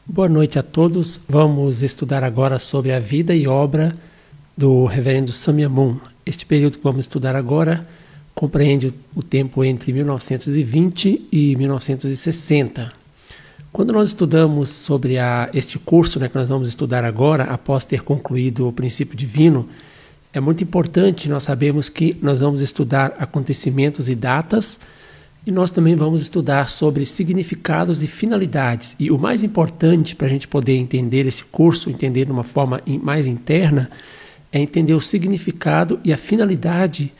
Boa noite a todos. Vamos estudar agora sobre a vida e obra do reverendo Samya Moon. Este período que vamos estudar agora compreende o tempo entre 1920 e 1960. Quando nós estudamos sobre este curso que nós vamos estudar agora, após ter concluído o princípio divino, é muito importante nós sabermos que nós vamos estudar acontecimentos e datas, e nós também vamos estudar sobre significados e finalidades. E o mais importante para a gente poder entender esse curso, entender de uma forma mais interna, é entender o significado e a finalidade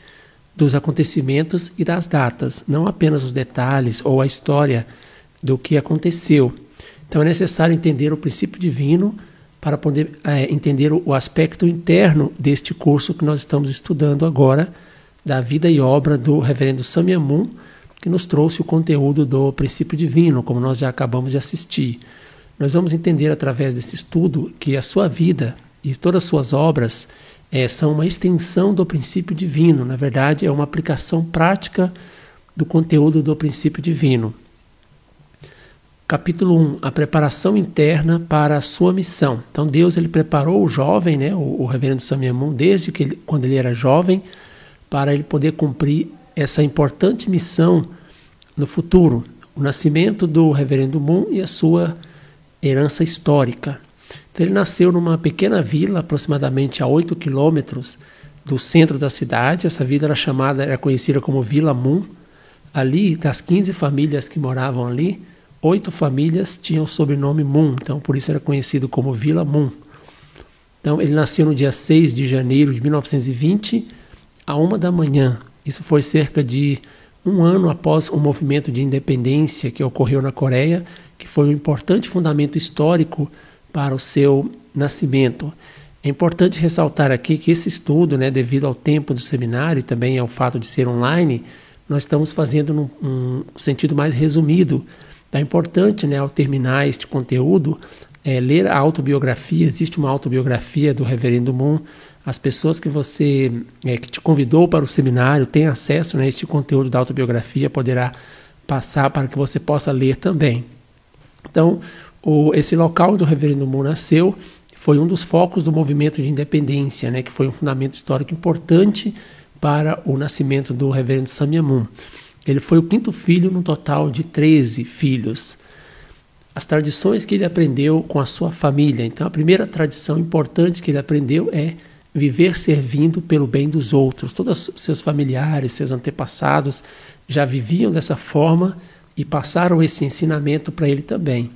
dos acontecimentos e das datas, não apenas os detalhes ou a história do que aconteceu. Então é necessário entender o princípio divino para poder entender o aspecto interno deste curso que nós estamos estudando agora, da vida e obra do reverendo Samya Moon, que nos trouxe o conteúdo do princípio divino, como nós já acabamos de assistir. Nós vamos entender através desse estudo que a sua vida e todas as suas obras são uma extensão do princípio divino. Na verdade, é uma aplicação prática do conteúdo do princípio divino. Capítulo 1, a preparação interna para a sua missão. Então Deus ele preparou o jovem, o reverendo Samya Moon, desde quando ele era jovem, para ele poder cumprir essa importante missão no futuro, o nascimento do reverendo Moon e a sua herança histórica. Então ele nasceu numa pequena vila, aproximadamente a 8 quilômetros do centro da cidade. Essa vila era conhecida como Vila Moon. Ali, das 15 famílias que moravam ali, 8 famílias tinham o sobrenome Moon, então por isso era conhecido como Vila Moon. Então ele nasceu no dia 6 de janeiro de 1920, à 1 da manhã. Isso foi cerca de um ano após o movimento de independência que ocorreu na Coreia, que foi um importante fundamento histórico para o seu nascimento. É importante ressaltar aqui que esse estudo, devido ao tempo do seminário e também ao fato de ser online, nós estamos fazendo num sentido mais resumido. É importante, ao terminar este conteúdo, ler a autobiografia. Existe uma autobiografia do reverendo Moon. As pessoas que que te convidou para o seminário têm acesso a este conteúdo da autobiografia, poderá passar para que você possa ler também. Então, esse local onde o reverendo Moon nasceu foi um dos focos do movimento de independência, que foi um fundamento histórico importante para o nascimento do reverendo Samya Moon. Ele foi o 5º filho num total de 13 filhos. As tradições que ele aprendeu com a sua família. Então, a primeira tradição importante que ele aprendeu é viver servindo pelo bem dos outros. Todos os seus familiares, seus antepassados já viviam dessa forma e passaram esse ensinamento para ele também.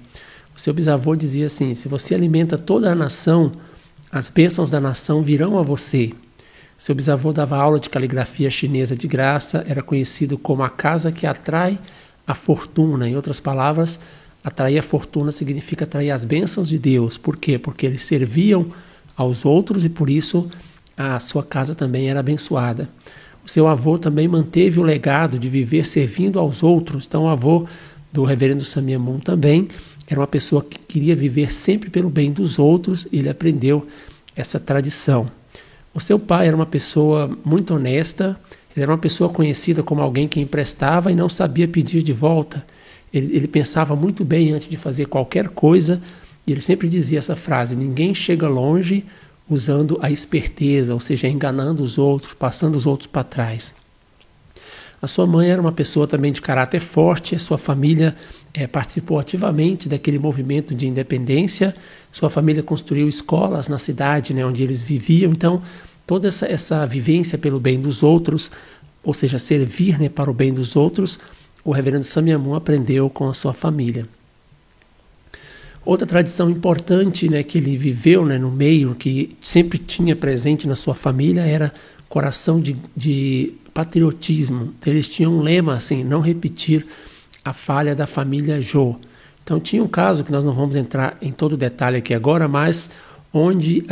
O seu bisavô dizia assim: se você alimenta toda a nação, as bênçãos da nação virão a você. Seu bisavô dava aula de caligrafia chinesa de graça, era conhecido como a casa que atrai a fortuna. Em outras palavras, atrair a fortuna significa atrair as bênçãos de Deus. Por quê? Porque eles serviam aos outros e por isso a sua casa também era abençoada. O seu avô também manteve o legado de viver servindo aos outros. Então o avô do reverendo Samya Moon também era uma pessoa que queria viver sempre pelo bem dos outros e ele aprendeu essa tradição. O seu pai era uma pessoa muito honesta, ele era uma pessoa conhecida como alguém que emprestava e não sabia pedir de volta. Ele pensava muito bem antes de fazer qualquer coisa. E ele sempre dizia essa frase: ninguém chega longe usando a esperteza, ou seja, enganando os outros, passando os outros para trás. A sua mãe era uma pessoa também de caráter forte, a sua família participou ativamente daquele movimento de independência, sua família construiu escolas na cidade onde eles viviam. Então, toda essa vivência pelo bem dos outros, ou seja, servir para o bem dos outros, o reverendo Samya Moon aprendeu com a sua família. Outra tradição importante que ele viveu no meio, que sempre tinha presente na sua família, era coração de patriotismo. Então, eles tinham um lema assim: não repetir a falha da família Jo. Então tinha um caso que nós não vamos entrar em todo o detalhe aqui agora, mas onde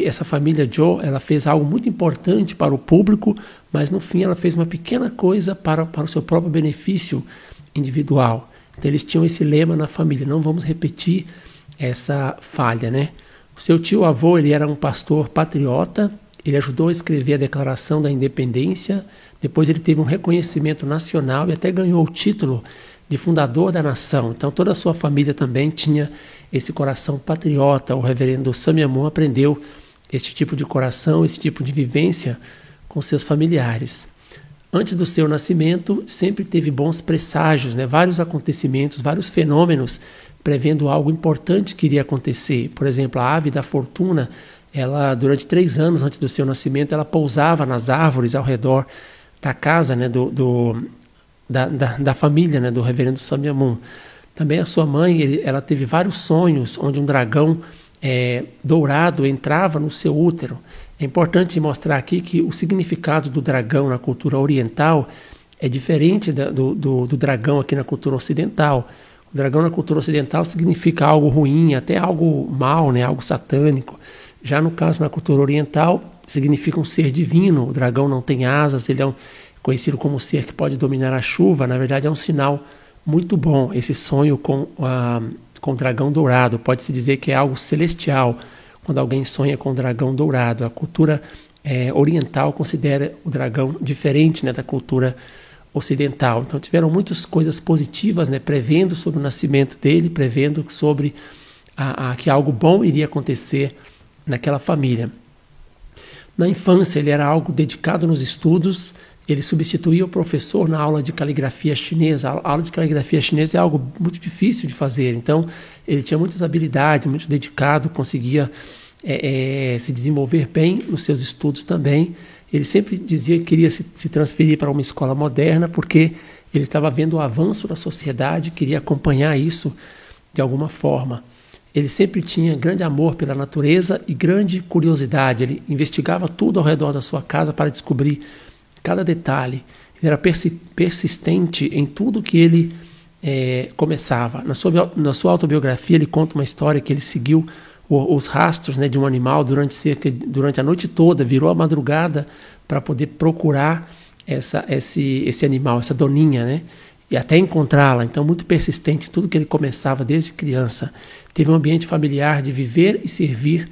essa família Jo, ela fez algo muito importante para o público, mas no fim ela fez uma pequena coisa para o seu próprio benefício individual. Então eles tinham esse lema na família: não vamos repetir essa falha, O seu tio-avô, ele era um pastor patriota, ele ajudou a escrever a Declaração da Independência, depois ele teve um reconhecimento nacional e até ganhou o título de fundador da nação. Então toda a sua família também tinha esse coração patriota. O reverendo Sammy Amun aprendeu este tipo de coração, esse tipo de vivência com seus familiares. Antes do seu nascimento, sempre teve bons presságios, né? Vários acontecimentos, vários fenômenos prevendo algo importante que iria acontecer. Por exemplo, a ave da fortuna, ela durante 3 anos antes do seu nascimento, ela pousava nas árvores ao redor da casa, né, da família, né, do reverendo Sammy Amun. Também a sua mãe, ela teve vários sonhos onde um dragão dourado entrava no seu útero. É importante mostrar aqui que o significado do dragão na cultura oriental é diferente do dragão aqui na cultura ocidental. O dragão na cultura ocidental significa algo ruim, até algo mal, né, algo satânico. Já no caso na cultura oriental, significa um ser divino. O dragão não tem asas, ele é conhecido como um ser que pode dominar a chuva. Na verdade é um sinal muito bom esse sonho com o dragão dourado. Pode-se dizer que é algo celestial quando alguém sonha com o dragão dourado. A cultura oriental considera o dragão diferente, né, da cultura ocidental. Então tiveram muitas coisas positivas, né, prevendo sobre o nascimento dele, prevendo sobre que algo bom iria acontecer naquela família. Na infância ele era algo dedicado nos estudos. Ele substituía o professor na aula de caligrafia chinesa. A aula de caligrafia chinesa é algo muito difícil de fazer, então ele tinha muitas habilidades, muito dedicado, conseguia se desenvolver bem nos seus estudos também. Ele sempre dizia que queria se transferir para uma escola moderna, porque ele estava vendo o avanço da sociedade, queria acompanhar isso de alguma forma. Ele sempre tinha grande amor pela natureza e grande curiosidade. Ele investigava tudo ao redor da sua casa para descobrir cada detalhe. Ele era persistente em tudo que ele começava. Na sua autobiografia ele conta uma história que ele seguiu os rastros, né, de um animal durante a noite toda, virou a madrugada para poder procurar esse animal, essa doninha, né, e até encontrá-la. Então muito persistente em tudo que ele começava desde criança. Teve um ambiente familiar de viver e servir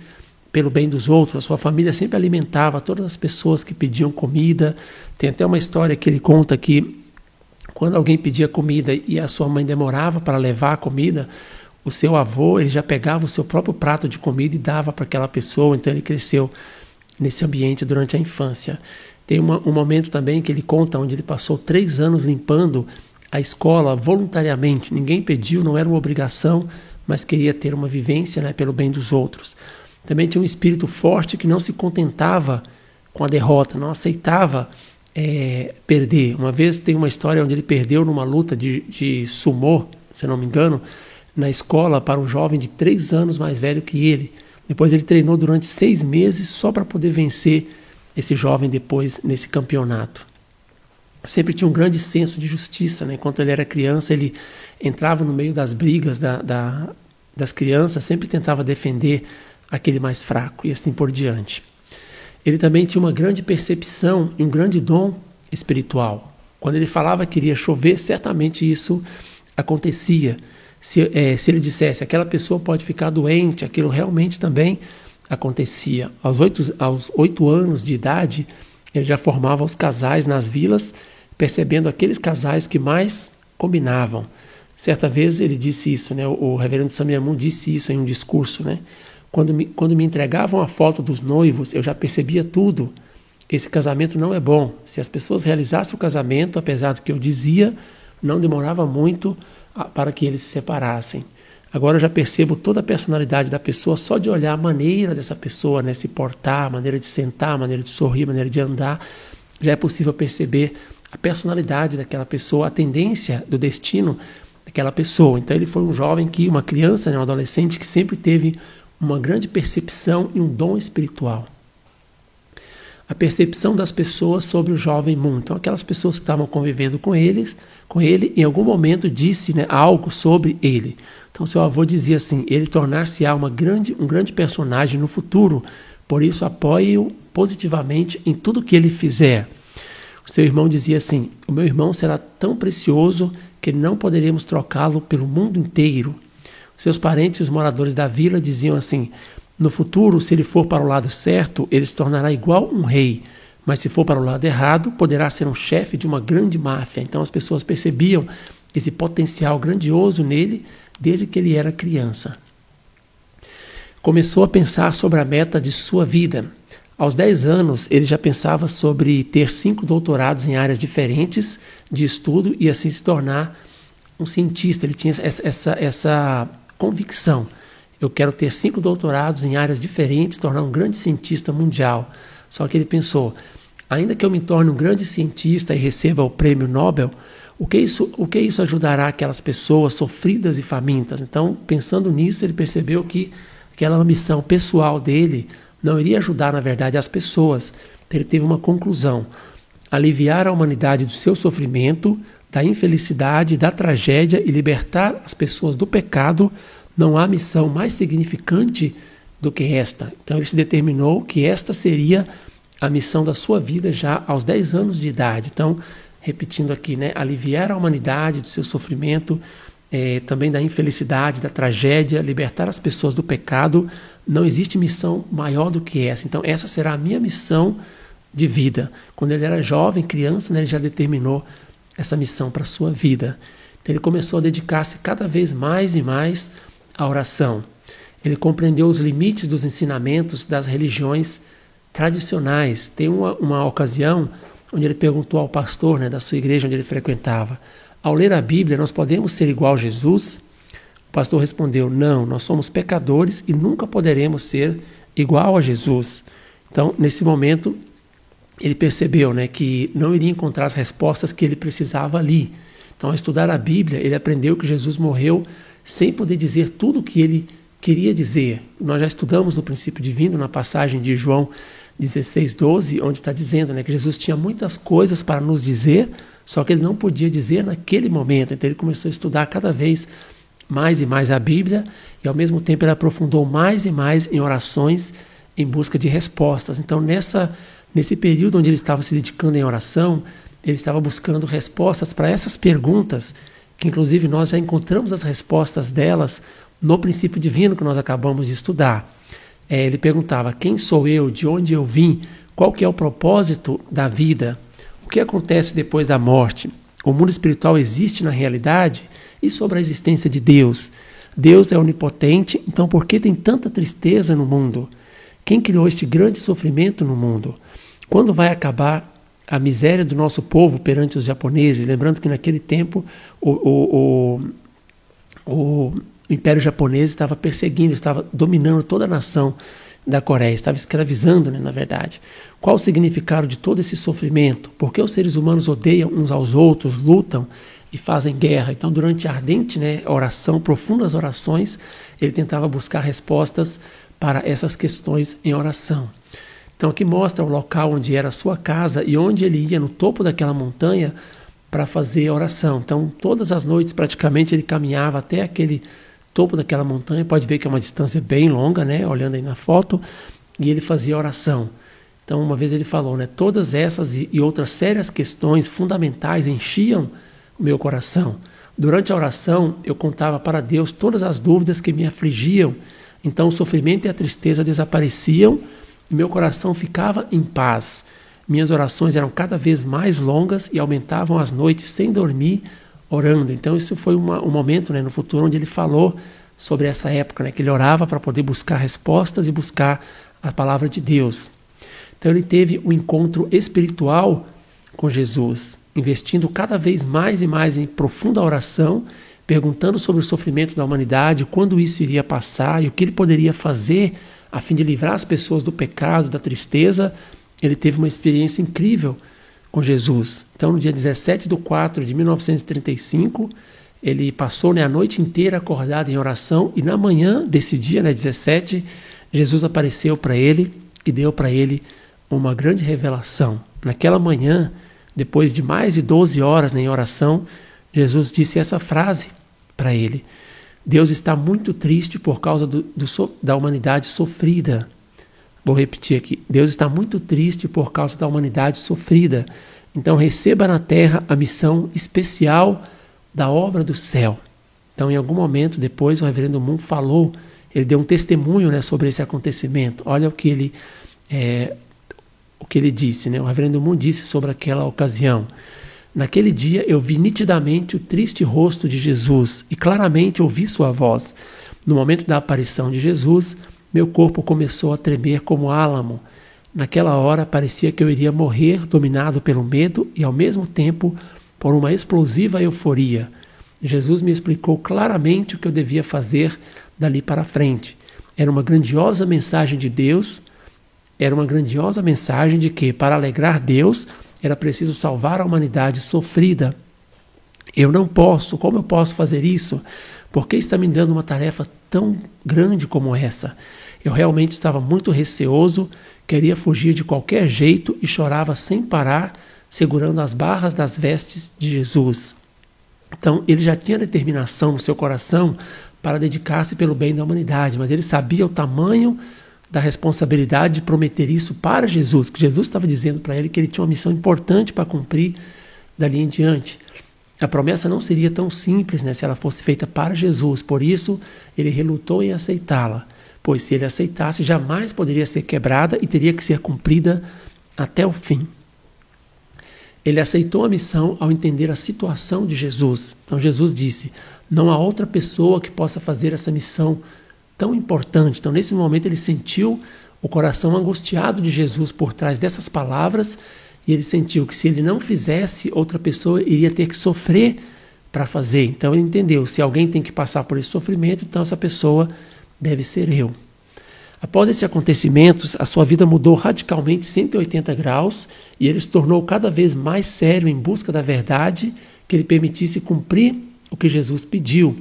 pelo bem dos outros. A sua família sempre alimentava todas as pessoas que pediam comida. Tem até uma história que ele conta que quando alguém pedia comida e a sua mãe demorava para levar a comida, o seu avô, ele já pegava o seu próprio prato de comida e dava para aquela pessoa. Então ele cresceu nesse ambiente durante a infância. Tem um momento também que ele conta onde ele passou 3 anos limpando a escola voluntariamente. Ninguém pediu, não era uma obrigação, mas queria ter uma vivência, né, pelo bem dos outros. Também tinha um espírito forte que não se contentava com a derrota, não aceitava perder. Uma vez tem uma história onde ele perdeu numa luta de sumô, se não me engano, na escola para um jovem de 3 anos mais velho que ele. Depois ele treinou durante 6 meses só para poder vencer esse jovem depois nesse campeonato. Sempre tinha um grande senso de justiça, né? Enquanto ele era criança, ele entrava no meio das brigas das crianças, sempre tentava defender aquele mais fraco e assim por diante. Ele também tinha uma grande percepção e um grande dom espiritual. Quando ele falava que iria chover, certamente isso acontecia. Se ele dissesse aquela pessoa pode ficar doente, aquilo realmente também acontecia. Aos 8 anos de idade, ele já formava os casais nas vilas, percebendo aqueles casais que mais combinavam. Certa vez ele disse isso, né? O reverendo Sammy Amun disse isso em um discurso, né? Quando me entregavam a foto dos noivos, eu já percebia tudo. Esse casamento não é bom. Se as pessoas realizassem o casamento, apesar do que eu dizia, não demorava muito para que eles se separassem. Agora eu já percebo toda a personalidade da pessoa só de olhar a maneira dessa pessoa, né, se portar, a maneira de sentar, a maneira de sorrir, a maneira de andar. Já é possível perceber a personalidade daquela pessoa, a tendência do destino daquela pessoa. Então ele foi um jovem uma criança, né, um adolescente que sempre teve uma grande percepção e um dom espiritual. A percepção das pessoas sobre o jovem Moon. Então aquelas pessoas que estavam convivendo com ele, em algum momento disse, né, algo sobre ele. Então seu avô dizia assim, ele tornar-se-á um grande personagem no futuro, por isso apoie-o positivamente em tudo que ele fizer. O seu irmão dizia assim, o meu irmão será tão precioso que não poderemos trocá-lo pelo mundo inteiro. Seus parentes e os moradores da vila diziam assim, no futuro, se ele for para o lado certo, ele se tornará igual um rei, mas se for para o lado errado, poderá ser um chefe de uma grande máfia. Então as pessoas percebiam esse potencial grandioso nele desde que ele era criança. Começou a pensar sobre a meta de sua vida. Aos 10 anos, ele já pensava sobre ter 5 doutorados em áreas diferentes de estudo e assim se tornar um cientista. Ele tinha essa convicção. Eu quero ter 5 doutorados em áreas diferentes, tornar um grande cientista mundial. Só que ele pensou, ainda que eu me torne um grande cientista e receba o prêmio Nobel, o que isso ajudará aquelas pessoas sofridas e famintas? Então, pensando nisso, ele percebeu que aquela ambição pessoal dele não iria ajudar, na verdade, as pessoas. Ele teve uma conclusão: aliviar a humanidade do seu sofrimento, da infelicidade, da tragédia e libertar as pessoas do pecado. Não há missão mais significante do que esta. Então ele se determinou que esta seria a missão da sua vida já aos 10 anos de idade. Então, repetindo aqui, né, aliviar a humanidade do seu sofrimento, também da infelicidade, da tragédia, libertar as pessoas do pecado. Não existe missão maior do que essa. Então essa será a minha missão de vida. Quando ele era jovem, criança, né, ele já determinou essa missão para a sua vida. Então ele começou a dedicar-se cada vez mais e mais à oração. Ele compreendeu os limites dos ensinamentos das religiões tradicionais. Tem uma ocasião onde ele perguntou ao pastor, né, da sua igreja onde ele frequentava: ao ler a Bíblia, nós podemos ser igual a Jesus? O pastor respondeu: não, nós somos pecadores e nunca poderemos ser igual a Jesus. Então, nesse momento, ele percebeu, né, que não iria encontrar as respostas que ele precisava ali. Então, ao estudar a Bíblia, ele aprendeu que Jesus morreu sem poder dizer tudo o que ele queria dizer. Nós já estudamos no princípio divino, na passagem de João 16:12, onde está dizendo, né, que Jesus tinha muitas coisas para nos dizer, só que ele não podia dizer naquele momento. Então ele começou a estudar cada vez mais e mais a Bíblia e ao mesmo tempo ele aprofundou mais e mais em orações em busca de respostas. Então nesse período onde ele estava se dedicando em oração, ele estava buscando respostas para essas perguntas, que inclusive nós já encontramos as respostas delas no princípio divino que nós acabamos de estudar. Ele perguntava: quem sou eu? De onde eu vim? Qual que é o propósito da vida? O que acontece depois da morte? O mundo espiritual existe na realidade? E sobre a existência de Deus? Deus é onipotente, então por que tem tanta tristeza no mundo? Quem criou este grande sofrimento no mundo? Quando vai acabar a miséria do nosso povo perante os japoneses? Lembrando que naquele tempo o Império Japonês estava perseguindo, estava dominando toda a nação da Coreia, estava escravizando, né, na verdade. Qual o significado de todo esse sofrimento? Por que os seres humanos odeiam uns aos outros, lutam e fazem guerra? Então, durante a ardente, né, oração, profundas orações, ele tentava buscar respostas para essas questões em oração. Então, aqui mostra o local onde era a sua casa e onde ele ia no topo daquela montanha para fazer a oração. Então, todas as noites, praticamente, ele caminhava até aquele topo daquela montanha. Pode ver que é uma distância bem longa, né, olhando aí na foto, e ele fazia oração. Então, uma vez ele falou, né, todas essas e outras sérias questões fundamentais enchiam o meu coração. Durante a oração, eu contava para Deus todas as dúvidas que me afligiam. Então, o sofrimento e a tristeza desapareciam e meu coração ficava em paz. Minhas orações eram cada vez mais longas e aumentavam as noites sem dormir, orando. Então, isso foi um momento, né, no futuro onde ele falou sobre essa época, né, que ele orava para poder buscar respostas e buscar a palavra de Deus. Então, ele teve um encontro espiritual com Jesus, investindo cada vez mais e mais em profunda oração, perguntando sobre o sofrimento da humanidade, quando isso iria passar e o que ele poderia fazer a fim de livrar as pessoas do pecado, da tristeza. Ele teve uma experiência incrível com Jesus. Então, no dia 17/4/1935, ele passou, né, a noite inteira acordado em oração e na manhã desse dia, né, 17, Jesus apareceu para ele e deu para ele uma grande revelação. Naquela manhã, depois de mais de 12 horas, né, em oração, Jesus disse essa frase para ele: Deus está muito triste por causa da humanidade sofrida. Vou repetir aqui. Deus está muito triste por causa da humanidade sofrida. Então receba na terra a missão especial da obra do céu. Então, em algum momento depois, o reverendo Moon falou, ele deu um testemunho, né, sobre esse acontecimento. Olha o que ele disse, né? O reverendo Moon disse sobre aquela ocasião. Naquele dia eu vi nitidamente o triste rosto de Jesus e claramente ouvi sua voz. No momento da aparição de Jesus, meu corpo começou a tremer como álamo. Naquela hora parecia que eu iria morrer, dominado pelo medo e ao mesmo tempo por uma explosiva euforia. Jesus me explicou claramente o que eu devia fazer dali para frente. Era uma grandiosa mensagem de Deus, era uma grandiosa mensagem de que, para alegrar Deus, era preciso salvar a humanidade sofrida. Eu não posso, como eu posso fazer isso? Por que está me dando uma tarefa tão grande como essa? Eu realmente estava muito receoso, queria fugir de qualquer jeito e chorava sem parar, segurando as barras das vestes de Jesus. Então, ele já tinha determinação no seu coração para dedicar-se pelo bem da humanidade, mas ele sabia o tamanho da responsabilidade de prometer isso para Jesus, que Jesus estava dizendo para ele que ele tinha uma missão importante para cumprir dali em diante. A promessa não seria tão simples, se ela fosse feita para Jesus, por isso ele relutou em aceitá-la, pois se ele aceitasse, jamais poderia ser quebrada e teria que ser cumprida até o fim. Ele aceitou a missão ao entender a situação de Jesus. Então Jesus disse, não há outra pessoa que possa fazer essa missão tão importante. Então nesse momento ele sentiu o coração angustiado de Jesus por trás dessas palavras e ele sentiu que se ele não fizesse, outra pessoa iria ter que sofrer para fazer. Então ele entendeu, se alguém tem que passar por esse sofrimento, então essa pessoa deve ser eu. Após esses acontecimentos, a sua vida mudou radicalmente 180 graus e ele se tornou cada vez mais sério em busca da verdade que lhe permitisse cumprir o que Jesus pediu.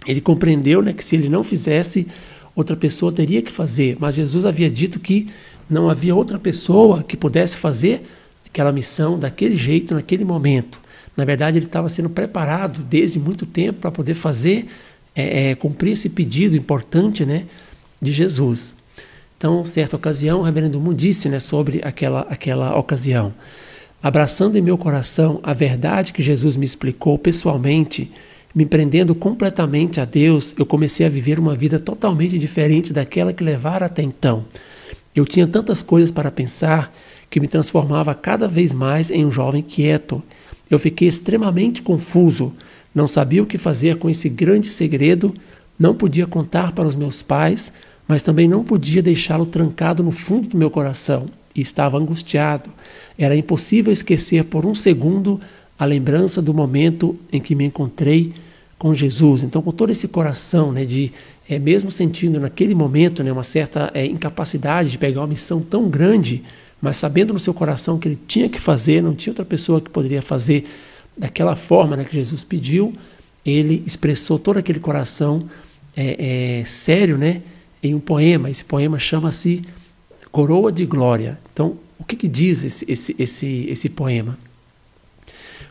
Ele compreendeu que se ele não fizesse, outra pessoa teria que fazer, mas Jesus havia dito que não havia outra pessoa que pudesse fazer aquela missão daquele jeito, naquele momento. Na verdade, ele estava sendo preparado desde muito tempo para poder fazer, cumprir esse pedido importante, de Jesus. Então, certa ocasião, o reverendo Moon disse sobre aquela ocasião, abraçando em meu coração a verdade que Jesus me explicou pessoalmente, me prendendo completamente a Deus, eu comecei a viver uma vida totalmente diferente daquela que levara até então. Eu tinha tantas coisas para pensar que me transformava cada vez mais em um jovem quieto. Eu fiquei extremamente confuso, não sabia o que fazer com esse grande segredo, não podia contar para os meus pais, mas também não podia deixá-lo trancado no fundo do meu coração. E estava angustiado. Era impossível esquecer por um segundo a lembrança do momento em que me encontrei com Jesus. Então, com todo esse coração, mesmo sentindo naquele momento uma certa incapacidade de pegar uma missão tão grande, mas sabendo no seu coração que ele tinha que fazer, não tinha outra pessoa que poderia fazer daquela forma que Jesus pediu, ele expressou todo aquele coração sério, em um poema. Esse poema chama-se Coroa de Glória. Então, o que diz esse poema?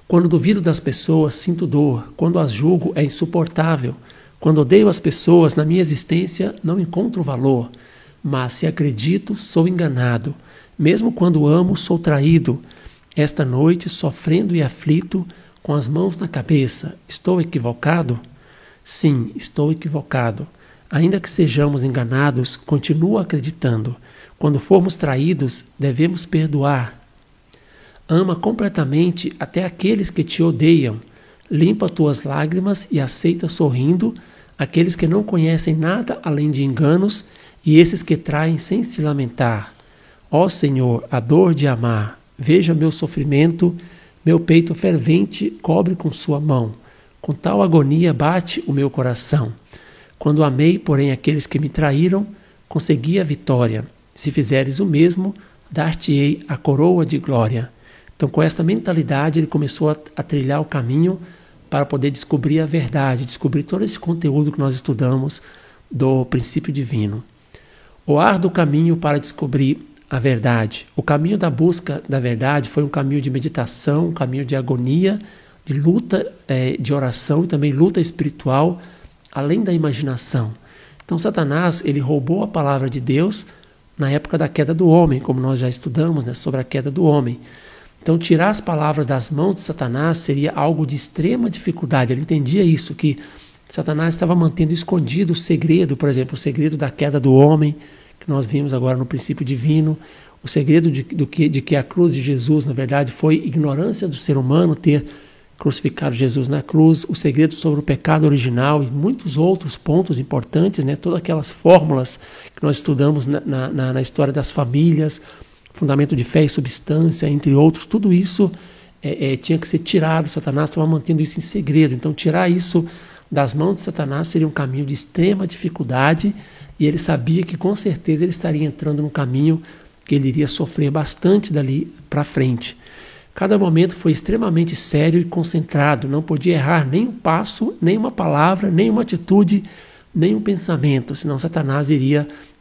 Quando duvido das pessoas, sinto dor. Quando as julgo, é insuportável. Quando odeio as pessoas, na minha existência, não encontro valor. Mas se acredito, sou enganado. Mesmo quando amo, sou traído. Esta noite, sofrendo e aflito, com as mãos na cabeça, estou equivocado? Sim, estou equivocado. Ainda que sejamos enganados, continuo acreditando. Quando formos traídos, devemos perdoar. Ama completamente até aqueles que te odeiam. Limpa tuas lágrimas e aceita sorrindo aqueles que não conhecem nada além de enganos e esses que traem sem se lamentar. Ó Senhor, a dor de amar, veja meu sofrimento, meu peito fervente cobre com sua mão. Com tal agonia bate o meu coração. Quando amei, porém, aqueles que me traíram, consegui a vitória. Se fizeres o mesmo, dar-te-ei a coroa de glória. Então, com esta mentalidade, ele começou a trilhar o caminho para poder descobrir a verdade, descobrir todo esse conteúdo que nós estudamos do princípio divino. O árduo caminho para descobrir a verdade. O caminho da busca da verdade foi um caminho de meditação, um caminho de agonia, de luta, de oração e também luta espiritual, além da imaginação. Então Satanás, ele roubou a palavra de Deus na época da queda do homem, como nós já estudamos sobre a queda do homem. Então tirar as palavras das mãos de Satanás seria algo de extrema dificuldade. Ele entendia isso, que Satanás estava mantendo escondido o segredo, por exemplo, o segredo da queda do homem, que nós vimos agora no princípio divino, O segredo de que a cruz de Jesus, na verdade, foi ignorância do ser humano ter crucificado Jesus na cruz, o segredo sobre o pecado original e muitos outros pontos importantes, né? Todas aquelas fórmulas que nós estudamos na história das famílias, fundamento de fé e substância, entre outros, tudo isso tinha que ser tirado. Satanás estava mantendo isso em segredo. Então, tirar isso das mãos de Satanás seria um caminho de extrema dificuldade, e ele sabia que com certeza ele estaria entrando num caminho que ele iria sofrer bastante dali para frente. Cada momento foi extremamente sério e concentrado, não podia errar nem um passo, nem uma palavra, nem uma atitude, nem um pensamento, senão Satanás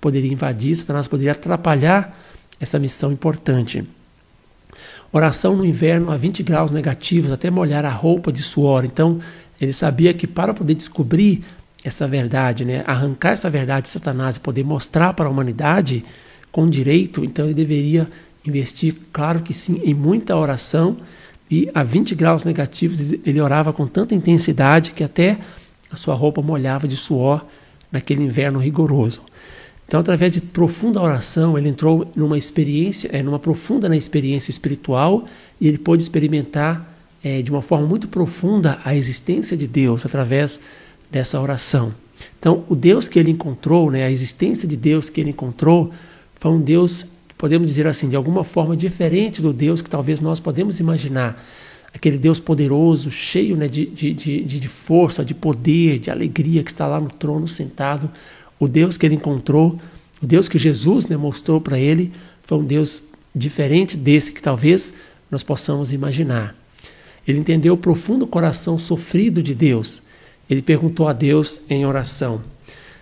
poderia invadir, Satanás poderia atrapalhar essa missão importante. Oração no inverno a 20 graus negativos, até molhar a roupa de suor. Então, ele sabia que para poder descobrir essa verdade, né, arrancar essa verdade de Satanás e poder mostrar para a humanidade com direito, então ele deveria investir, claro que sim, em muita oração, e a 20 graus negativos ele orava com tanta intensidade que até a sua roupa molhava de suor naquele inverno rigoroso. Então, através de profunda oração, ele entrou numa experiência, numa profunda experiência espiritual, e ele pôde experimentar de uma forma muito profunda a existência de Deus através dessa oração. Então, o Deus que ele encontrou, né, a existência de Deus que ele encontrou, foi um Deus, podemos dizer assim, de alguma forma diferente do Deus que talvez nós podemos imaginar. Aquele Deus poderoso, cheio, né, de força, de poder, de alegria, que está lá no trono sentado. O Deus que ele encontrou, o Deus que Jesus, né, mostrou para ele, foi um Deus diferente desse que talvez nós possamos imaginar. Ele entendeu o profundo coração sofrido de Deus. Ele perguntou a Deus em oração: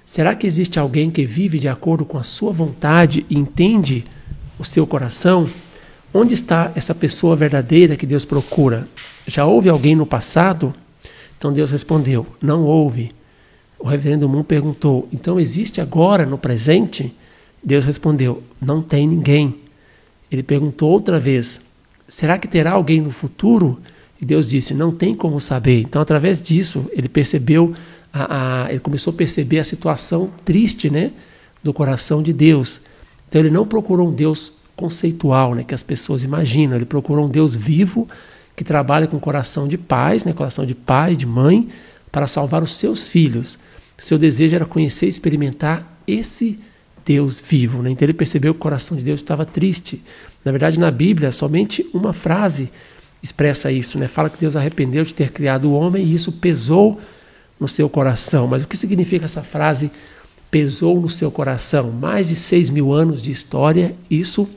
será que existe alguém que vive de acordo com a sua vontade e entende o seu coração? Onde está essa pessoa verdadeira que Deus procura? Já houve alguém no passado? Então Deus respondeu: não houve. O reverendo Moon perguntou: então existe agora no presente? Deus respondeu: não tem ninguém. Ele perguntou outra vez: será que terá alguém no futuro? E Deus disse: não tem como saber. Então, através disso, ele percebeu, ele começou a perceber a situação triste, né, do coração de Deus. Então, ele não procurou um Deus conceitual, né, que as pessoas imaginam. Ele procurou um Deus vivo, que trabalha com coração de pais, né, coração de pai, de mãe, para salvar os seus filhos. Seu desejo era conhecer e experimentar esse Deus vivo, né? Então, ele percebeu que o coração de Deus estava triste. Na verdade, na Bíblia, somente uma frase expressa isso, né? Fala que Deus arrependeu de ter criado o homem e isso pesou no seu coração. Mas o que significa essa frase, pesou no seu coração? Mais de 6.000 anos de história, isso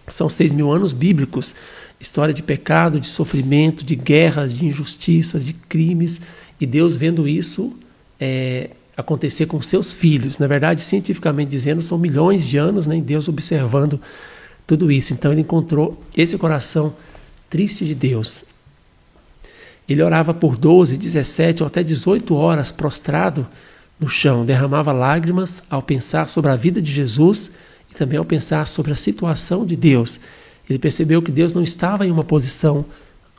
são 6.000 anos bíblicos. História de pecado, de sofrimento, de guerras, de injustiças, de crimes. E Deus vendo isso acontecer com seus filhos. Na verdade, cientificamente dizendo, são milhões de anos, né? E Deus observando tudo isso. Então ele encontrou esse coração triste de Deus. Ele orava por 12, 17 ou até 18 horas prostrado no chão, derramava lágrimas ao pensar sobre a vida de Jesus e também ao pensar sobre a situação de Deus. Ele percebeu que Deus não estava em uma posição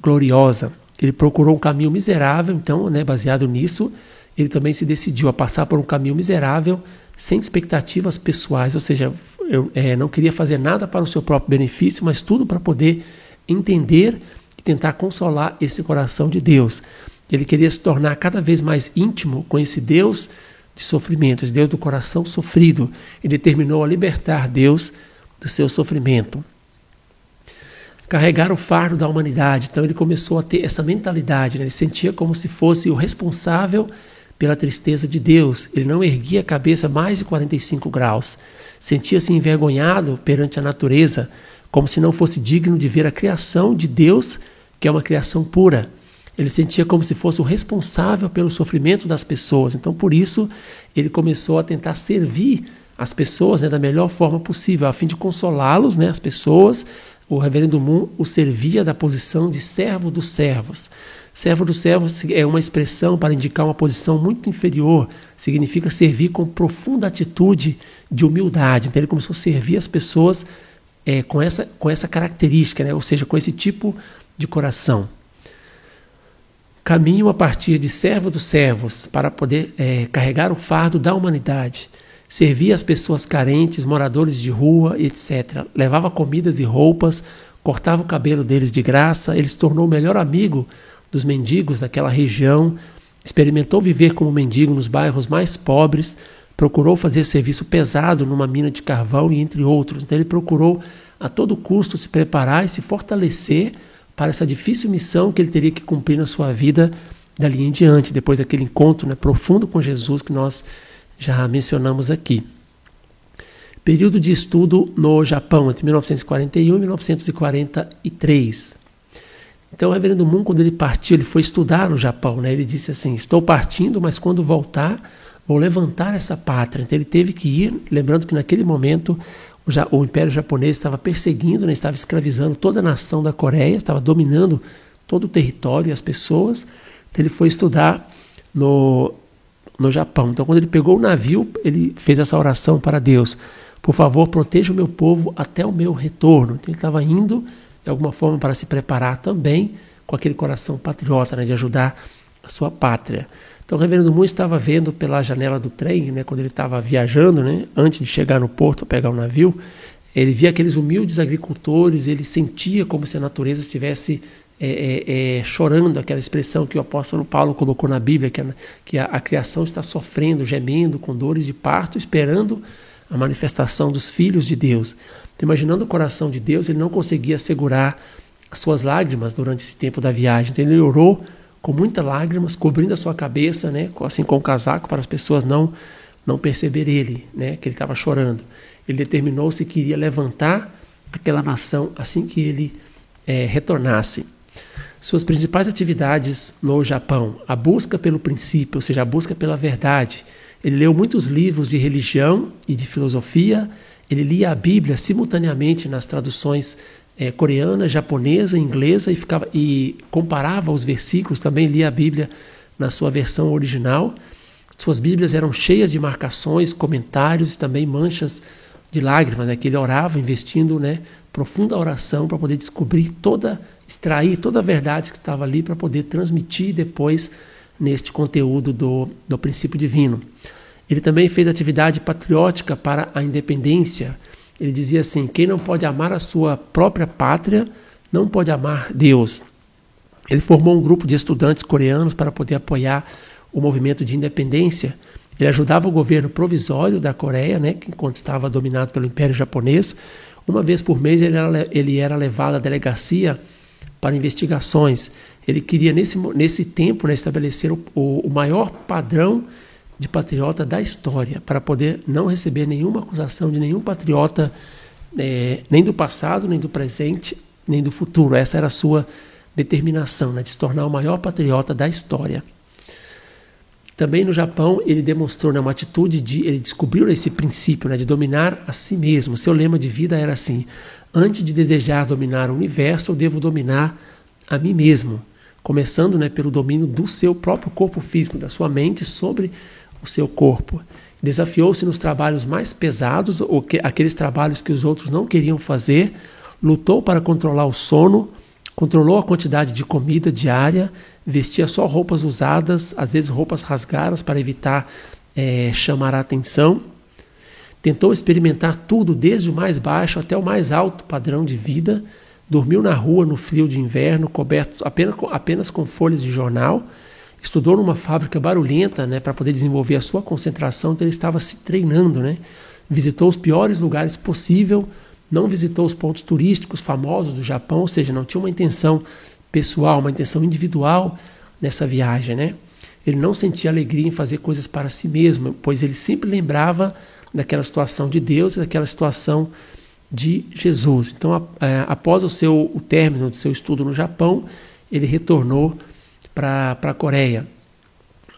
gloriosa. Ele procurou um caminho miserável, então, né, baseado nisso, ele também se decidiu a passar por um caminho miserável, sem expectativas pessoais, ou seja, não queria fazer nada para o seu próprio benefício, mas tudo para poder entender e tentar consolar esse coração de Deus. Ele queria se tornar cada vez mais íntimo com esse Deus de sofrimento, esse Deus do coração sofrido. Ele determinou a libertar Deus do seu sofrimento. Carregar o fardo da humanidade. Então ele começou a ter essa mentalidade, né? Ele sentia como se fosse o responsável pela tristeza de Deus. Ele não erguia a cabeça mais de 45 graus. Sentia-se envergonhado perante a natureza, como se não fosse digno de ver a criação de Deus, que é uma criação pura. Ele sentia como se fosse o responsável pelo sofrimento das pessoas. Então, por isso, ele começou a tentar servir as pessoas, né, da melhor forma possível, a fim de consolá-los, né, as pessoas. O reverendo Moon o servia da posição de servo dos servos. Servo dos servos é uma expressão para indicar uma posição muito inferior. Significa servir com profunda atitude de humildade. Então, ele começou a servir as pessoas com essa característica, né? Ou seja, com esse tipo de coração. Caminho a partir de servo dos servos para poder carregar o fardo da humanidade. servia as pessoas carentes, moradores de rua, etc. Levava comidas e roupas, cortava o cabelo deles de graça. Ele se tornou o melhor amigo dos mendigos daquela região, experimentou viver como mendigo nos bairros mais pobres, procurou fazer serviço pesado numa mina de carvão e entre outros. Então ele procurou a todo custo se preparar e se fortalecer para essa difícil missão que ele teria que cumprir na sua vida dali em diante, depois daquele encontro, né, profundo com Jesus que nós já mencionamos aqui. Período de estudo no Japão, entre 1941 e 1943. Então o reverendo Moon, quando ele partiu, ele foi estudar no Japão, né? Ele disse assim: estou partindo, mas quando voltar, vou levantar essa pátria. Então ele teve que ir, lembrando que naquele momento o Império Japonês estava perseguindo, né? Estava escravizando toda a nação da Coreia, estava dominando todo o território e as pessoas. Então ele foi estudar no Japão. Então quando ele pegou o navio, ele fez essa oração para Deus: por favor, proteja o meu povo até o meu retorno. Então ele estava indo de alguma forma para se preparar também com aquele coração patriota, né, de ajudar a sua pátria. Então o reverendo Moon estava vendo pela janela do trem, né, quando ele estava viajando, né, antes de chegar no porto, pegar o navio, ele via aqueles humildes agricultores, ele sentia como se a natureza estivesse chorando, aquela expressão que o apóstolo Paulo colocou na Bíblia, que a criação está sofrendo, gemendo, com dores de parto, esperando a manifestação dos filhos de Deus. Imaginando o coração de Deus, ele não conseguia segurar as suas lágrimas durante esse tempo da viagem. Então ele orou com muitas lágrimas, cobrindo a sua cabeça, né, assim com um casaco, para as pessoas não perceberem ele, né, que ele estava chorando. Ele determinou-se que iria levantar aquela nação assim que ele retornasse. Suas principais atividades no Japão: a busca pelo princípio, ou seja, a busca pela verdade. Ele leu muitos livros de religião e de filosofia. Ele lia a Bíblia simultaneamente nas traduções coreana, japonesa, inglesa e comparava os versículos, também lia a Bíblia na sua versão original. Suas Bíblias eram cheias de marcações, comentários e também manchas de lágrimas, né, que ele orava investindo, né, profunda oração para poder extrair toda a verdade que estava ali para poder transmitir depois neste conteúdo do princípio divino. Ele também fez atividade patriótica para a independência. Ele dizia assim: quem não pode amar a sua própria pátria, não pode amar Deus. Ele formou um grupo de estudantes coreanos para poder apoiar o movimento de independência. Ele ajudava o governo provisório da Coreia, né, enquanto estava dominado pelo Império Japonês. Uma vez por mês ele era levado à delegacia para investigações. Ele queria, nesse tempo, né, estabelecer o maior padrão de patriota da história, para poder não receber nenhuma acusação de nenhum patriota, nem do passado, nem do presente, nem do futuro. Essa era a sua determinação, né, de se tornar o maior patriota da história. Também no Japão ele demonstrou, né, uma atitude ele descobriu esse princípio, né, de dominar a si mesmo. Seu lema de vida era assim: antes de desejar dominar o universo, eu devo dominar a mim mesmo. Começando, né, pelo domínio do seu próprio corpo físico, da sua mente sobre o seu corpo. Desafiou-se nos trabalhos mais pesados, aqueles trabalhos que os outros não queriam fazer. Lutou para controlar o sono, controlou a quantidade de comida diária, vestia só roupas usadas, às vezes roupas rasgadas para evitar chamar a atenção. Tentou experimentar tudo, desde o mais baixo até o mais alto padrão de vida. Dormiu na rua no frio de inverno, coberto apenas com folhas de jornal. Estudou numa fábrica barulhenta, né, para poder desenvolver a sua concentração. Então ele estava se treinando, né? Visitou os piores lugares possível, não visitou os pontos turísticos famosos do Japão, ou seja, não tinha uma intenção pessoal, uma intenção individual nessa viagem, né? Ele não sentia alegria em fazer coisas para si mesmo, pois ele sempre lembrava daquela situação de Deus e daquela situação de Jesus. Então, após o término do seu estudo no Japão, ele retornou para a Coreia.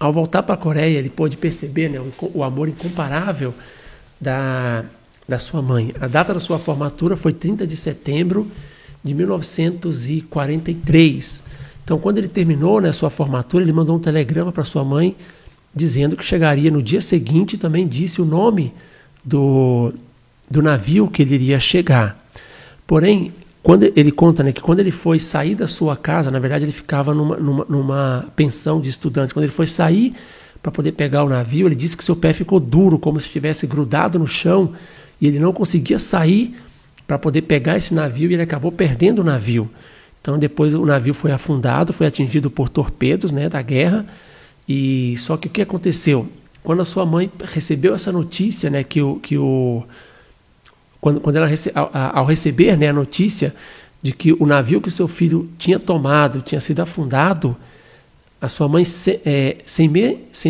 Ao voltar para a Coreia, ele pôde perceber, né, o amor incomparável da sua mãe. A data da sua formatura foi 30 de setembro de 1943. Então, quando ele terminou, né, sua formatura, ele mandou um telegrama para sua mãe dizendo que chegaria no dia seguinte, e também disse o nome do navio que ele iria chegar. Porém, quando ele conta, né, que quando ele foi sair da sua casa, na verdade ele ficava numa pensão de estudante, quando ele foi sair para poder pegar o navio. Ele disse que seu pé ficou duro, como se estivesse grudado no chão, e ele não conseguia sair para poder pegar esse navio, e ele acabou perdendo o navio. Então depois o navio foi afundado, foi atingido por torpedos, né, da guerra. E só que o que aconteceu? Quando a sua mãe recebeu essa notícia, né, quando ela ao receber, né, a notícia de que o navio que o seu filho tinha tomado tinha sido afundado, a sua mãe, sem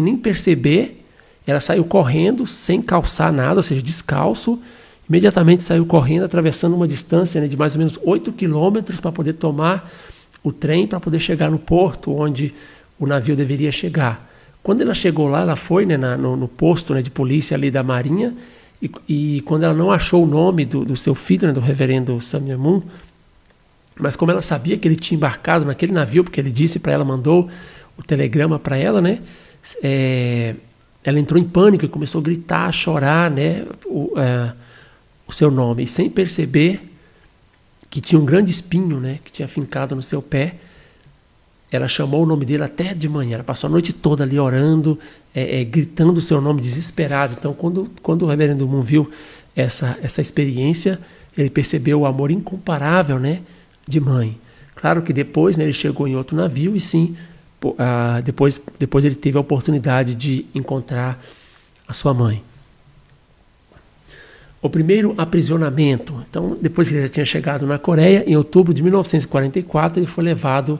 nem perceber, ela saiu correndo, sem calçar nada, ou seja, descalço, imediatamente saiu correndo, atravessando uma distância, né, de mais ou menos 8 quilômetros para poder tomar o trem, para poder chegar no porto onde o navio deveria chegar. Quando ela chegou lá, ela foi, né, no posto, né, de polícia ali da Marinha, e quando ela não achou o nome do seu filho, né, do reverendo Samuel Moon, mas como ela sabia que ele tinha embarcado naquele navio, porque ele disse para ela, mandou o telegrama para ela, né, ela entrou em pânico e começou a gritar, a chorar, né, o seu nome, e sem perceber que tinha um grande espinho, né, que tinha fincado no seu pé. Ela chamou o nome dele até de manhã. Ela passou a noite toda ali orando, gritando o seu nome desesperado. Então, quando o reverendo Moon viu essa experiência, ele percebeu o amor incomparável, né, de mãe. Claro que depois, né, ele chegou em outro navio e sim, depois ele teve a oportunidade de encontrar a sua mãe. O primeiro aprisionamento. Então, depois que ele já tinha chegado na Coreia, em outubro de 1944, ele foi levado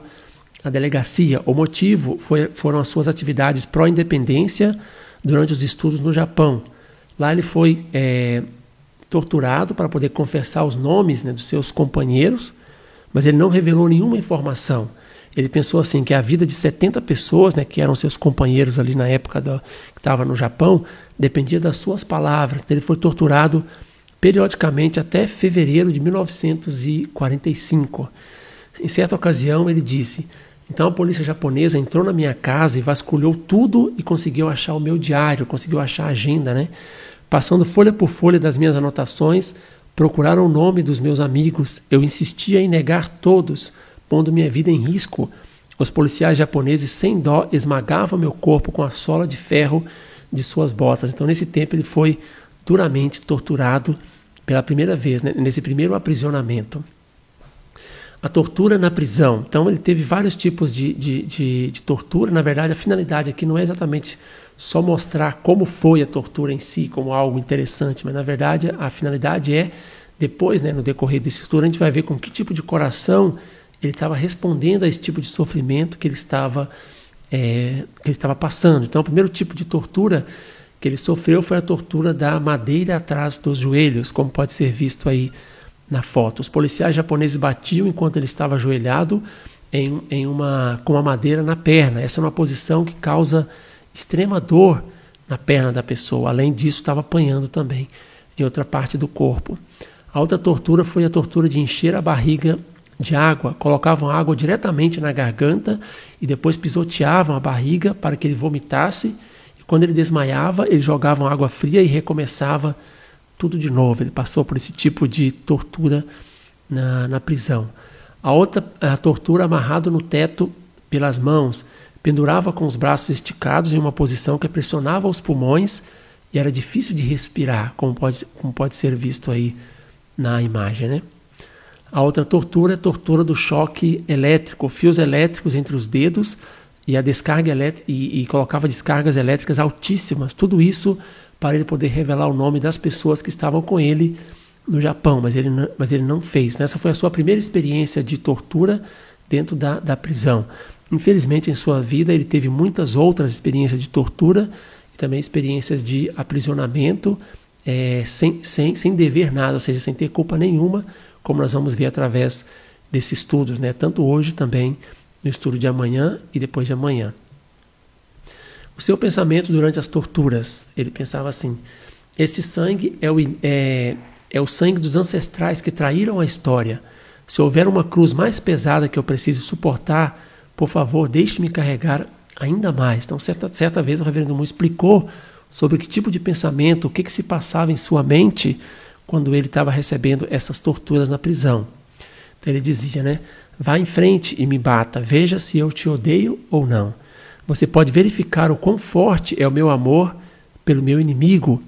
à delegacia. O motivo foram as suas atividades pró-independência durante os estudos no Japão. Lá ele foi torturado para poder confessar os nomes, né, dos seus companheiros, mas ele não revelou nenhuma informação. Ele pensou assim, que a vida de 70 pessoas, né, que eram seus companheiros ali na época que estava no Japão, dependia das suas palavras. Então ele foi torturado periodicamente até fevereiro de 1945. Em certa ocasião ele disse: então a polícia japonesa entrou na minha casa e vasculhou tudo e conseguiu achar o meu diário, conseguiu achar a agenda, né? Passando folha por folha das minhas anotações, procuraram o nome dos meus amigos. Eu insistia em negar todos, pondo minha vida em risco. Os policiais japoneses, sem dó, esmagavam meu corpo com a sola de ferro de suas botas. Então, nesse tempo, ele foi duramente torturado pela primeira vez, né? Nesse primeiro aprisionamento. A tortura na prisão. Então, ele teve vários tipos de tortura. Na verdade, a finalidade aqui não é exatamente só mostrar como foi a tortura em si, como algo interessante, mas, na verdade, a finalidade é, depois, né, no decorrer desse estudo, a gente vai ver com que tipo de coração ele estava respondendo a esse tipo de sofrimento que ele estava passando. Então, o primeiro tipo de tortura que ele sofreu foi a tortura da madeira atrás dos joelhos, como pode ser visto aí na foto. Os policiais japoneses batiam enquanto ele estava ajoelhado com uma madeira na perna. Essa é uma posição que causa extrema dor na perna da pessoa. Além disso, estava apanhando também em outra parte do corpo. A outra tortura foi a tortura de encher a barriga de água. Colocavam água diretamente na garganta e depois pisoteavam a barriga para que ele vomitasse. E quando ele desmaiava, eles jogavam água fria e recomeçava tudo de novo. Ele passou por esse tipo de tortura na prisão. A tortura amarrado no teto pelas mãos. Pendurava com os braços esticados em uma posição que pressionava os pulmões e era difícil de respirar, como pode ser visto aí na imagem, né? A outra tortura é a tortura do choque elétrico, fios elétricos entre os dedos e a descarga elétrica, e colocava descargas elétricas altíssimas. Tudo isso para ele poder revelar o nome das pessoas que estavam com ele no Japão, mas ele não fez. Essa foi a sua primeira experiência de tortura dentro da prisão. Infelizmente, em sua vida, ele teve muitas outras experiências de tortura e também experiências de aprisionamento sem dever nada, ou seja, sem ter culpa nenhuma, como nós vamos ver através desses estudos, né? Tanto hoje também no estudo de amanhã e depois de amanhã. O seu pensamento durante as torturas, ele pensava assim: este sangue é o sangue dos ancestrais que traíram a história. Se houver uma cruz mais pesada que eu precise suportar, por favor, deixe-me carregar ainda mais. Então, certa vez o reverendo Moon explicou sobre que tipo de pensamento, o que se passava em sua mente quando ele estava recebendo essas torturas na prisão. Então ele dizia, né? Vá em frente e me bata, veja se eu te odeio ou não. você pode verificar o quão forte é o meu amor pelo meu inimigo.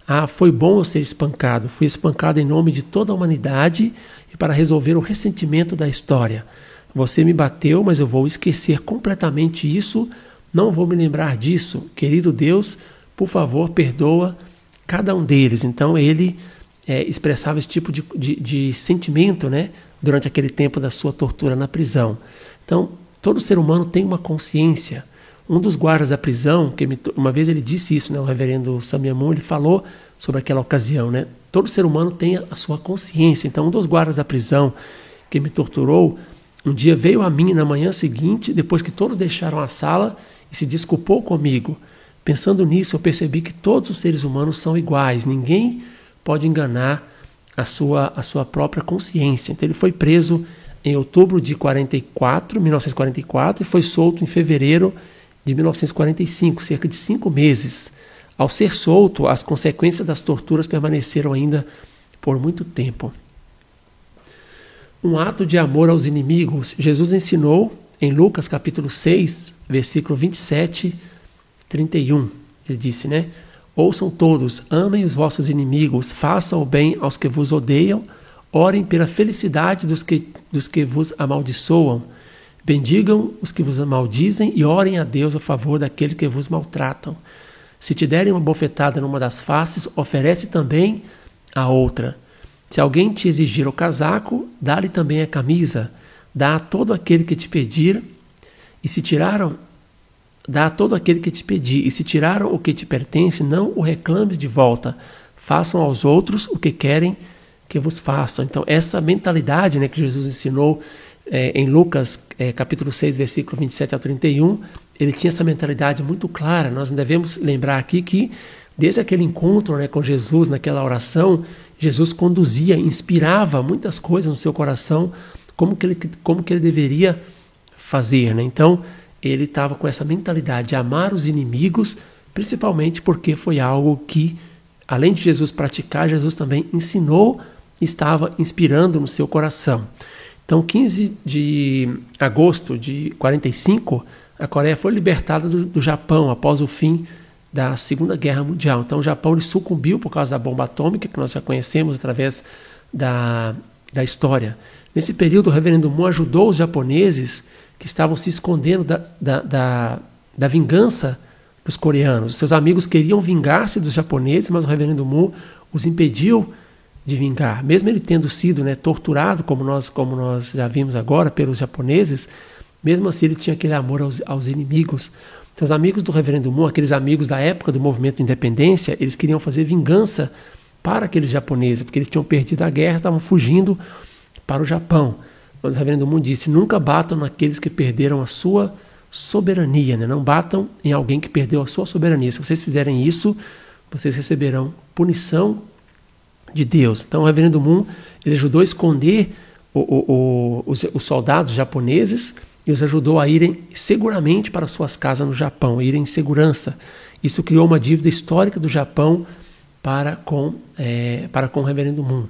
Ah, foi bom eu ser espancado. Fui espancado em nome de toda a humanidade e para resolver o ressentimento da história. Você me bateu, mas eu vou esquecer completamente isso. Não vou me lembrar disso. Querido Deus, por favor, perdoa cada um deles. Então ele expressava esse tipo de sentimento, né, durante aquele tempo da sua tortura na prisão. Então, todo ser humano tem uma consciência. Um dos guardas da prisão, uma vez ele disse isso, né, o reverendo Samia Moon, ele falou sobre aquela ocasião, né? Todo ser humano tem a sua consciência. Então, um dos guardas da prisão que me torturou, um dia veio a mim na manhã seguinte, depois que todos deixaram a sala, e se desculpou comigo. Pensando nisso, eu percebi que todos os seres humanos são iguais. Ninguém pode enganar a sua própria consciência. Então, ele foi preso em outubro de 1944, e foi solto em fevereiro de 1945, cerca de 5 meses. Ao ser solto, as consequências das torturas permaneceram ainda por muito tempo. Um ato de amor aos inimigos. Jesus ensinou em Lucas capítulo 6, versículo 27, 31. Ele disse, né? Ouçam todos, amem os vossos inimigos, façam o bem aos que vos odeiam, orem pela felicidade dos que vos amaldiçoam, bendigam os que vos maldizem e orem a Deus a favor daqueles que vos maltratam. Se te derem uma bofetada numa das faces, oferece também a outra. Se alguém te exigir o casaco, dá-lhe também a camisa. Dá a todo aquele que te pedir, dá a todo aquele que te pedir, e se tiraram o que te pertence, não o reclames de volta. Façam aos outros o que querem que vos façam. Então, essa mentalidade, né, que Jesus ensinou em Lucas, capítulo 6, versículo 27 ao 31, ele tinha essa mentalidade muito clara. Nós devemos lembrar aqui que, desde aquele encontro, né, com Jesus, naquela oração, Jesus conduzia, inspirava muitas coisas no seu coração, como que ele deveria fazer, né? Então, ele estava com essa mentalidade de amar os inimigos, principalmente porque foi algo que, além de Jesus praticar, Jesus também ensinou, estava inspirando no seu coração. Então, 15 de agosto de 45, a Coreia foi libertada do Japão após o fim da Segunda Guerra Mundial. Então, o Japão ele sucumbiu por causa da bomba atômica, que nós já conhecemos através da história. Nesse período, o reverendo Moon ajudou os japoneses que estavam se escondendo da vingança dos coreanos. Seus amigos queriam vingar-se dos japoneses, mas o reverendo Moon os impediu de vingar. Mesmo ele tendo sido, né, torturado, como nós já vimos agora, pelos japoneses, mesmo assim ele tinha aquele amor aos inimigos. Então, os amigos do reverendo Moon, aqueles amigos da época do movimento de independência, eles queriam fazer vingança para aqueles japoneses, porque eles tinham perdido a guerra, estavam fugindo para o Japão. Mas o reverendo Moon disse, nunca batam naqueles que perderam a sua soberania, né? Não batam em alguém que perdeu a sua soberania. Se vocês fizerem isso, vocês receberão punição de Deus. Então o reverendo Moon ele ajudou a esconder os soldados japoneses e os ajudou a irem seguramente para suas casas no Japão, irem em segurança. Isso criou uma dívida histórica do Japão para com o reverendo Moon.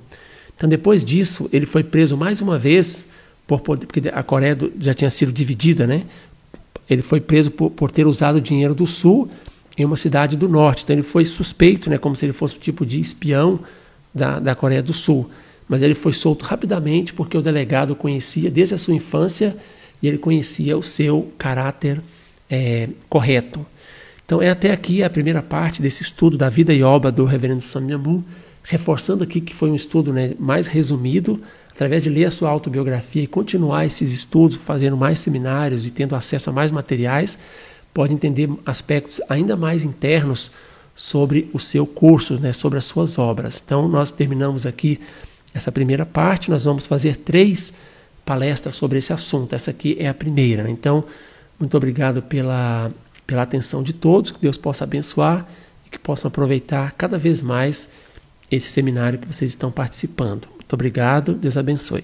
Então, depois disso, ele foi preso mais uma vez, porque a Coreia já tinha sido dividida, né? Ele foi preso por ter usado o dinheiro do Sul em uma cidade do Norte. Então, ele foi suspeito, né, como se ele fosse um tipo de espião da Coreia do Sul. Mas ele foi solto rapidamente porque o delegado conhecia desde a sua infância e ele conhecia o seu caráter correto. Então, até aqui a primeira parte desse estudo da vida e obra do reverendo Samia Moon, reforçando aqui que foi um estudo, né, mais resumido, através de ler a sua autobiografia e continuar esses estudos, fazendo mais seminários e tendo acesso a mais materiais, pode entender aspectos ainda mais internos sobre o seu curso, né, sobre as suas obras. Então, nós terminamos aqui essa primeira parte, nós vamos fazer 3 palestras sobre esse assunto. Essa aqui é a primeira, né? Então, muito obrigado pela atenção de todos, que Deus possa abençoar e que possam aproveitar cada vez mais esse seminário que vocês estão participando. Muito obrigado, Deus abençoe.